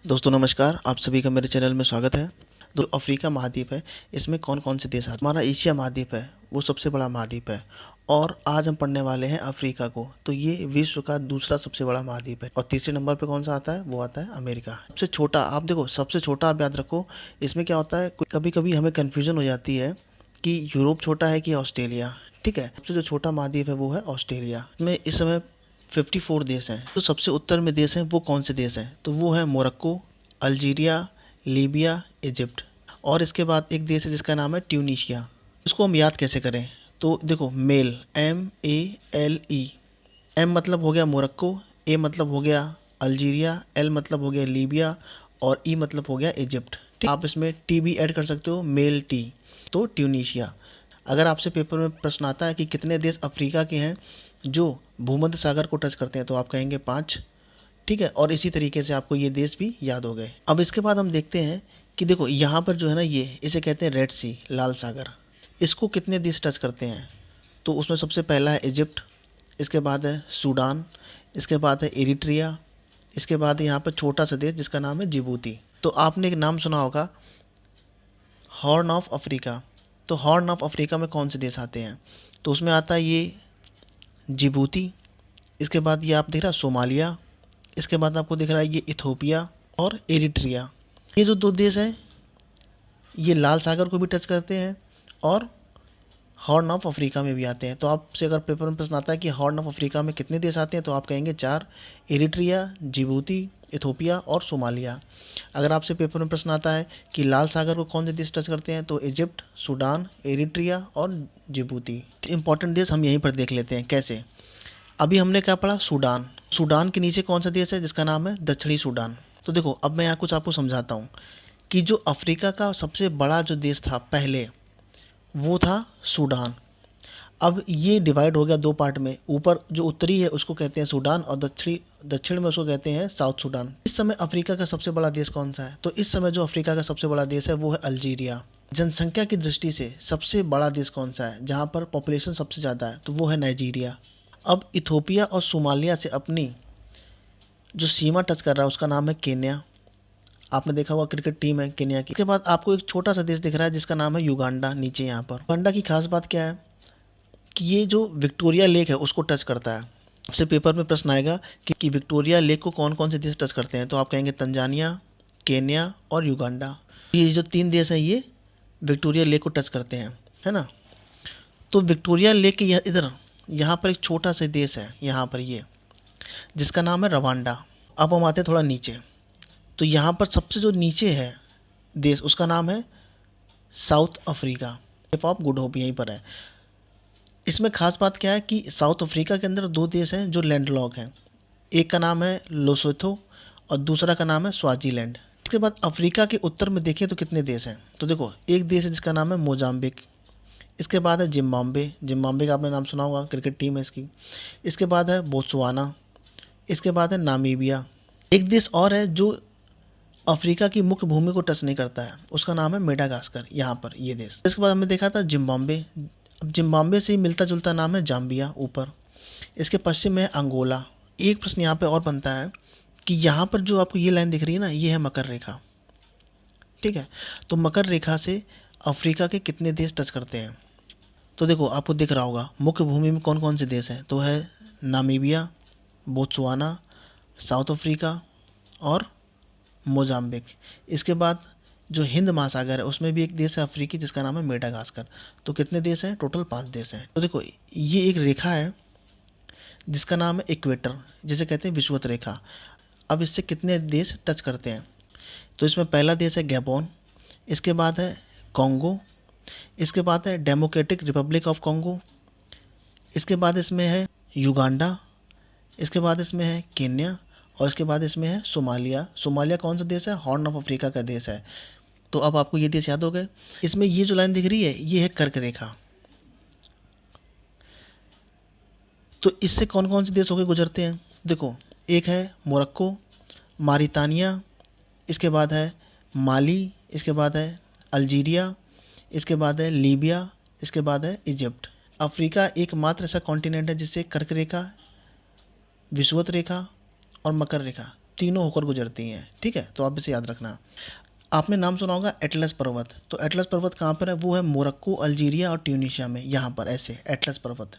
दोस्तों नमस्कार, आप सभी का मेरे चैनल में स्वागत है। जो अफ्रीका महाद्वीप है, इसमें कौन कौन से देश आते हैं? हमारा एशिया महाद्वीप है, वो सबसे बड़ा महाद्वीप है और आज हम पढ़ने वाले हैं अफ्रीका को। तो ये विश्व का दूसरा सबसे बड़ा महाद्वीप है और तीसरे नंबर पे कौन सा आता है? वो आता है अमेरिका। सबसे छोटा, आप देखो सबसे छोटा आप याद रखो। इसमें क्या होता है, कभी कभी हमें कन्फ्यूजन हो जाती है कि यूरोप छोटा है कि ऑस्ट्रेलिया। ठीक है, सबसे जो छोटा महाद्वीप है वो है ऑस्ट्रेलिया। इसमें इस समय 54 देश हैं। तो सबसे उत्तर में देश हैं वो कौन से देश हैं? तो वो है मोरक्को, अल्जीरिया, लीबिया, इजिप्ट। और इसके बाद एक देश है जिसका नाम है ट्यूनीशिया। इसको हम याद कैसे करें? तो देखो मेल, MELE। एम मतलब हो गया मोरक्को, ए मतलब हो गया अल्जीरिया, एल मतलब हो गया लीबिया और ई मतलब हो गया इजिप्ट। ठीक, आप इसमें टी भी ऐड कर सकते हो, मेल टी। तो ट्यूनीशिया। अगर आपसे पेपर में प्रश्न आता है कि कितने देश अफ्रीका के हैं जो भूमध्य सागर को टच करते हैं, तो आप कहेंगे 5। ठीक है, और इसी तरीके से आपको ये देश भी याद हो गए। अब इसके बाद हम देखते हैं कि देखो यहाँ पर जो है ना, ये इसे कहते हैं रेड सी, लाल सागर। इसको कितने देश टच करते हैं? तो उसमें सबसे पहला है इजिप्ट, इसके बाद है सूडान, इसके बाद है एरिट्रिया, इसके बाद यहाँ पर छोटा सा देश जिसका नाम है जिबूती। तो आपने एक नाम सुना होगा, हॉर्न ऑफ अफ्रीका। तो हॉर्न ऑफ अफ्रीका में कौन से देश आते हैं? तो उसमें आता है ये जिबूती, इसके बाद ये आप देख रहा है सोमालिया, इसके बाद आपको दिख रहा है ये इथोपिया और एरिट्रिया। ये जो दो देश हैं ये लाल सागर को भी टच करते हैं और हॉर्न ऑफ अफ्रीका में भी आते हैं। तो आपसे अगर पेपर में प्रश्न आता है कि हॉर्न ऑफ अफ्रीका में कितने देश आते हैं, तो आप कहेंगे 4, एरिट्रिया, जिबूती, इथोपिया और सोमालिया। अगर आपसे पेपर में प्रश्न आता है कि लाल सागर को कौन से देश टच करते हैं, तो इजिप्ट, सूडान, एरिट्रिया और जिबूती। इंपॉर्टेंट देश हम यहीं पर देख लेते हैं। कैसे? अभी हमने क्या पढ़ा? सूडान। सूडान के नीचे कौन सा देश है जिसका नाम है दक्षिणी सूडान। तो देखो अब मैं यहाँ कुछ आपको समझाता हूँ कि जो अफ्रीका का सबसे बड़ा जो देश था पहले, वो था सूडान। अब ये डिवाइड हो गया दो पार्ट में। ऊपर जो उत्तरी है उसको कहते हैं सूडान और दक्षिण में उसको कहते हैं साउथ सूडान। इस समय अफ्रीका का सबसे बड़ा देश कौन सा है? तो इस समय जो अफ्रीका का सबसे बड़ा देश है वो है अल्जीरिया। जनसंख्या की दृष्टि से सबसे बड़ा देश कौन सा है जहाँ पर पॉपुलेशन सबसे ज़्यादा है? तो वो है नाइजीरिया। अब इथोपिया और सोमालिया से अपनी जो सीमा टच कर रहा है उसका नाम है केन्या। आपने देखा हुआ क्रिकेट टीम है केन्या की। इसके बाद आपको एक छोटा सा देश दिख रहा है जिसका नाम है युगांडा नीचे यहाँ पर। युगांडा की खास बात क्या है कि ये जो विक्टोरिया लेक है उसको टच करता है। आपसे पेपर में प्रश्न आएगा कि विक्टोरिया लेक को कौन कौन से देश टच करते हैं, तो आप कहेंगे तंजानिया, केन्या और युगांडा। ये जो 3 देश हैं ये विक्टोरिया लेक को टच करते हैं, है ना। तो विक्टोरिया लेक के इधर यहाँ पर एक छोटा सा देश है यहाँ पर ये, जिसका नाम है रवांडा। अब हम आते हैं थोड़ा नीचे। तो यहाँ पर सबसे जो नीचे है देश उसका नाम है South Africa. Cape of Good Hope यहीं पर है। इसमें खास बात क्या है कि साउथ अफ्रीका के अंदर 2 देश हैं जो लैंडलॉक हैं। एक का नाम है लोसोथो और दूसरा का नाम है स्वाजीलैंड। इसके बाद अफ्रीका के उत्तर में देखें तो कितने देश हैं? तो देखो एक देश है जिसका नाम है मोजाम्बिक, इसके बाद है जिम्बाब्वे। जिम्बाब्वे का आपने नाम सुना होगा, क्रिकेट टीम है इसकी। इसके बाद है बोत्सवाना, इसके बाद है नामीबिया। एक देश और है जो अफ्रीका की मुख्य भूमि को टच नहीं करता है, उसका नाम है मेडागास्कर। यहाँ पर ये देश। इसके बाद हमने देखा था जिम्बाब्वे। अब जिम्बाब्वे से ही मिलता जुलता नाम है जाम्बिया ऊपर। इसके पश्चिम में है अंगोला। एक प्रश्न यहाँ पे और बनता है कि यहाँ पर जो आपको ये लाइन दिख रही है ना, ये है मकर रेखा। ठीक है, तो मकर रेखा से अफ्रीका के कितने देश टच करते हैं? तो देखो आपको दिख रहा होगा मुख्य भूमि में कौन कौन से देश हैं। तो है नामीबिया, बोत्सवाना, साउथ अफ्रीका और मोजाम्बिक। इसके बाद जो हिंद महासागर है उसमें भी एक देश है अफ्रीकी जिसका नाम है मेडागास्कर। तो कितने देश हैं? टोटल 5 देश हैं। तो देखो ये एक रेखा है जिसका नाम है इक्वेटर, जिसे कहते हैं विषुवत रेखा। अब इससे कितने देश टच करते हैं? तो इसमें पहला देश है गैबोन, इसके बाद है कॉन्गो, इसके बाद है डेमोक्रेटिक रिपब्लिक ऑफ कॉन्गो, इसके बाद इसमें है युगांडा, इसके बाद इसमें है केन्या और इसके बाद इसमें है सोमालिया। सोमालिया कौन सा देश है? हॉर्न ऑफ अफ्रीका का देश है। तो अब आपको ये देश याद हो गए। इसमें ये जो लाइन दिख रही है ये है कर्क रेखा। तो इससे कौन कौन से देश होकर गुजरते हैं? देखो एक है मोरक्को, मारितानिया, इसके बाद है माली, इसके बाद है अल्जीरिया, इसके बाद है लीबिया, इसके बाद है इजिप्ट। अफ्रीका एकमात्र ऐसा कॉन्टिनेंट है जिसे कर्क रेखा, विषुवत रेखा और मकर रेखा तीनों होकर गुजरती हैं। ठीक है, तो आप इसे याद रखना। आपने नाम सुना होगा एटलस पर्वत। तो एटलस पर्वत कहाँ पर है? वो है मोरक्को, अल्जीरिया और ट्यूनीशिया में, यहाँ पर ऐसे एटलस पर्वत।